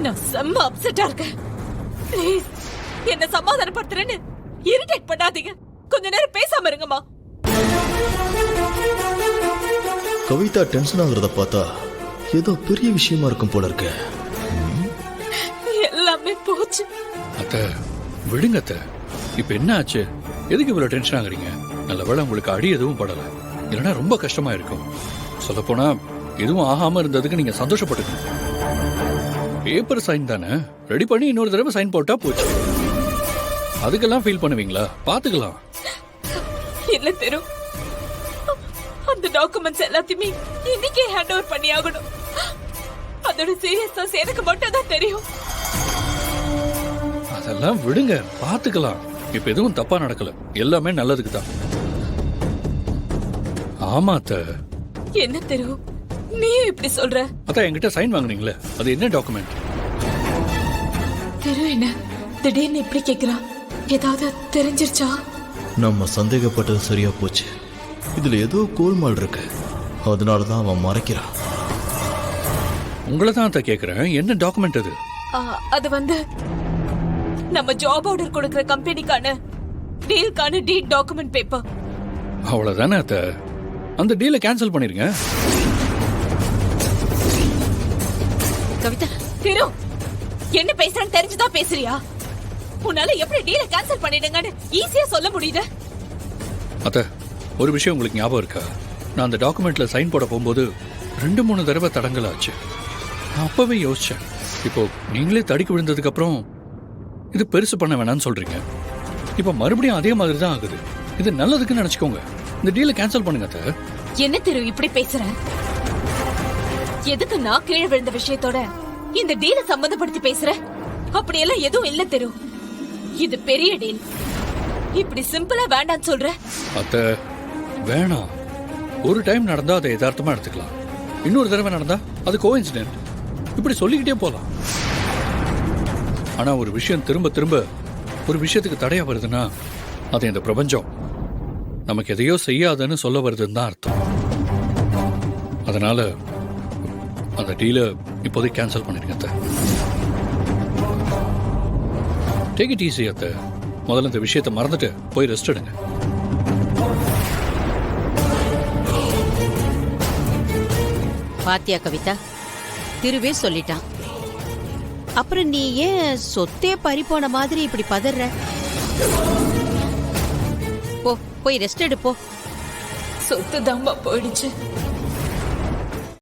நான் செம்ம அப்செட்டா இருக்கேன். ப்ளீஸ் என்ன சமாதானப்படுத்துறேன்னு இரிட்டேட் பண்ணாதீங்க. கொஞ்ச நேரம் பேசாம இருங்கம்மா. கவிதா டென்ஷன் ஆகுறத பார்த்தா ஏதோ பெரிய விஷயமா இருக்கும் போல இருக்கு. எல்லாமே போச்சு. அத்தை விடுங்க அத்தை. இப்ப என்ன ஆச்சு? எதுக்கு இவ்வளவு டென்ஷன் ஆகுறீங்க? நல்ல வேளை உங்களுக்கு அடி எதுவும் படல, இல்லைன்னா ரொம்ப கஷ்டமா இருக்கும். சொல்ல போனா எதுவும் ஆகாம இருந்ததுக்கு நீங்க சந்தோஷப்பட்டுக்கணும். பேப்பர் சைன் தானே, ரெடி பண்ணி இன்னொரு தடவை சைன் போட்டா போச்சு. அதுக்கெல்லாம் ஃபீல் பண்ணுவீங்களா? பாத்துக்கலாம். இல்ல தெரு, அந்த டாக்குமெண்ட்ஸ் எல்லாத்தையுமே இன்னைக்கே ஹேண்ட் ஓவர் பண்ணி ஆகணும். அதோட சீரியஸ்னஸ் எனக்கு மட்டும் தான் தெரியும். அதெல்லாம் விடுங்க, பாத்துக்கலாம். இப்ப எதுவும் தப்பா நடக்கல, எல்லாமே நல்லதுக்கு தான். ஆமா அத்தை. என்ன தெரு நீ இப்படி சொல்ற? அதான் என்கிட்ட சைன் வாங்குனீங்களே, அது என்ன டாக்குமெண்ட்? தெரு என்ன திடீர்னு இப்படி கேக்குறா? ஏதாவது தெரிஞ்சிருச்சா? நம்ம சந்தேகப்பட்டது சரியா போச்சு. இதுல ஏதோ கோல்மால் இருக்கு, அதனாலதான் அவன் மறைக்கிறான். உங்களை தான் அத்தை கேக்குறேன், என்ன டாக்குமெண்ட் அது? அது வந்து நம்ம ஜாப் ஆர்டர் கொடுக்கிற கம்பெனிக்கான டீலுக்கான டீட் டாக்குமெண்ட் பேப்பர். அவ்வளவுதானே அத்தை, அந்த டீலை கேன்சல் பண்ணிருங்க. கவிதா, திரு என்ன பேசுறேன்னு தெரிஞ்சுதான் பேசுறியா? உன்னால எப்படி டீலை கேன்சல் பண்ணிடுங்கன்னு ஈஸியா சொல்ல முடியுது? அத்தை, ஒரு விஷயம் உங்களுக்கு ஞாபகம் இருக்கா? நான் அந்த டாக்குமெண்ட்ல சைன் போட போகும்போது 2-3 தடவை தடங்கல் ஆச்சு. நான் அப்பவே யோசிச்சேன். இப்போ நீங்களே தடிக்கு விழுந்ததுக்கு அப்புறம் இது பெருசு பண்ண வேணாம்னு சொல்றீங்க. இப்போ மறுபடியும் அதே மாதிரி தான் ஆகுது. இது நல்லதுக்குன்னு நினைச்சுக்கோங்க. இந்த டீலை கேன்சல் பண்ணுங்க அத்தை. என்ன திரு இப்படி பேசுற? எதுக்கு நான் கீழே விழுந்த விஷயத்தோட இந்த டீலை சம்பந்தப்படுத்தி பேசுற? அப்படியெல்லாம் எதுவும் இல்ல திரு. இது பெரிய டீல். இப்படி சிம்பிளா வேண்டான்னு சொல்ற? அத்தை வேணாம். ஒரு டைம் நடந்தா அதை யதார்த்தமா எடுத்துக்கலாம், இன்னொரு தடவை நடந்தா அது கோஇன்சிடென்ட். இப்படி சொல்லிக்கிட்டே போலாம். ஆனா ஒரு விஷயம் திரும்ப திரும்ப ஒரு விஷயத்துக்கு தடையா வருதுன்னா அது இந்த பிரபஞ்சம் நமக்கு எதையோ செய்யாதுன்னு சொல்ல வருதுன்னு தான் அர்த்தம். அதனால அந்த டீலை இப்போதைக்கு கேன்சல் பண்ணிடுங்க அத்தை. டேக் இட் ஈஸி அத்தை. முதல்ல இந்த விஷயத்தை மறந்துட்டு போய் ரெஸ்ட் எடுங்க. பாத்தியா கவிதா, திருவே சொல்லிட்டான். அப்புறம் நீ ஏன் சொத்தே பறிப்போன மாதிரி இப்படி பதற? போ, போய் ரெஸ்ட் எடு போ. சொத்து தாம்பா போயிடுச்சு.